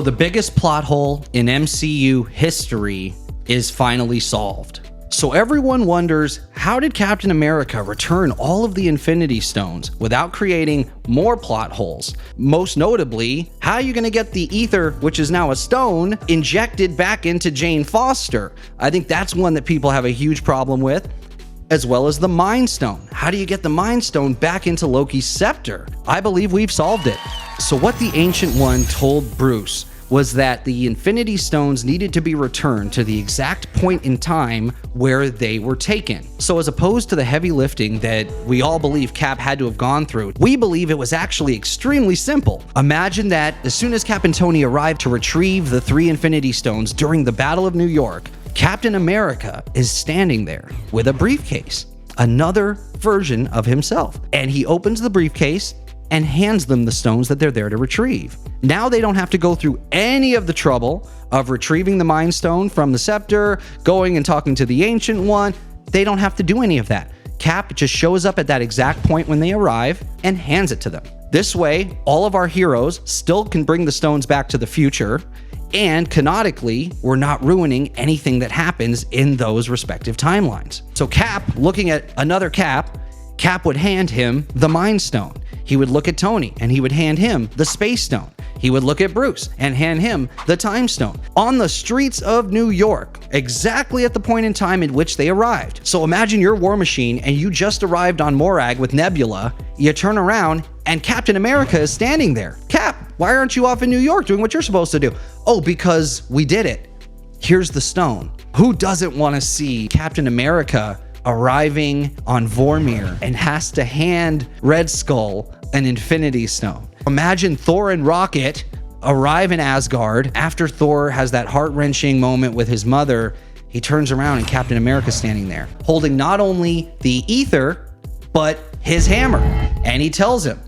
The biggest plot hole in MCU history is finally solved. So everyone wonders, how did Captain America return all of the Infinity Stones without creating more plot holes? Most notably, how are you going to get the ether, which is now a stone, injected back into Jane Foster? I think that's one that people have a huge problem with, as well as the Mind Stone. How do you get the Mind Stone back into Loki's scepter? I believe we've solved it. So what the Ancient One told Bruce was that the Infinity Stones needed to be returned to the exact point in time where they were taken. So as opposed to the heavy lifting that we all believe Cap had to have gone through, we believe it was actually extremely simple. Imagine that as soon as Cap and Tony arrived to retrieve the 3 Infinity Stones during the Battle of New York, Captain America is standing there with a briefcase, another version of himself. And he opens the briefcase and hands them the stones that they're there to retrieve. Now they don't have to go through any of the trouble of retrieving the Mind Stone from the Scepter, going and talking to the Ancient One. They don't have to do any of that. Cap just shows up at that exact point when they arrive and hands it to them. This way, all of our heroes still can bring the stones back to the future, and canonically, we're not ruining anything that happens in those respective timelines. So Cap, looking at another Cap would hand him the Mind Stone. He would look at Tony and he would hand him the Space Stone. He would look at Bruce and hand him the Time Stone on the streets of New York, exactly at the point in time in which they arrived. So imagine you're War Machine and you just arrived on Morag with Nebula. You turn around and Captain America is standing there. Cap, why aren't you off in New York doing what you're supposed to do? Oh, because we did it. Here's the stone. Who doesn't want to see Captain America arriving on Vormir and has to hand Red Skull an Infinity Stone? Imagine Thor and Rocket arrive in Asgard after Thor has that heart-wrenching moment with his mother. He turns around and Captain America's standing there holding not only the ether but his hammer, and he tells him,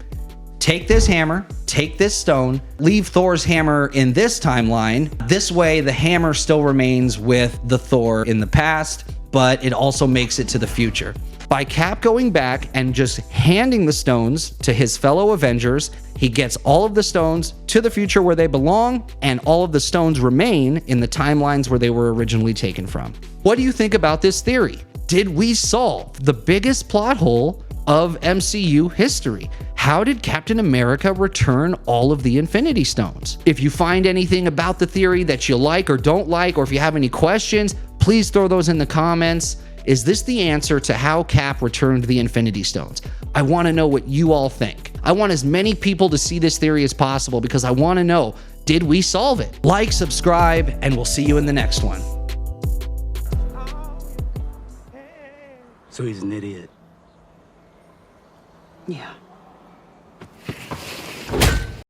take this hammer, take this stone, leave Thor's hammer in this timeline. This way the hammer still remains with the Thor in the past, but it also makes it to the future. By Cap going back and just handing the stones to his fellow Avengers, he gets all of the stones to the future where they belong, and all of the stones remain in the timelines where they were originally taken from. What do you think about this theory? Did we solve the biggest plot hole of MCU history? How did Captain America return all of the Infinity Stones? If you find anything about the theory that you like or don't like, or if you have any questions, please throw those in the comments. Is this the answer to how Cap returned the Infinity Stones? I want to know what you all think. I want as many people to see this theory as possible because I want to know, did we solve it? Like, subscribe, and we'll see you in the next one. So he's an idiot. Yeah.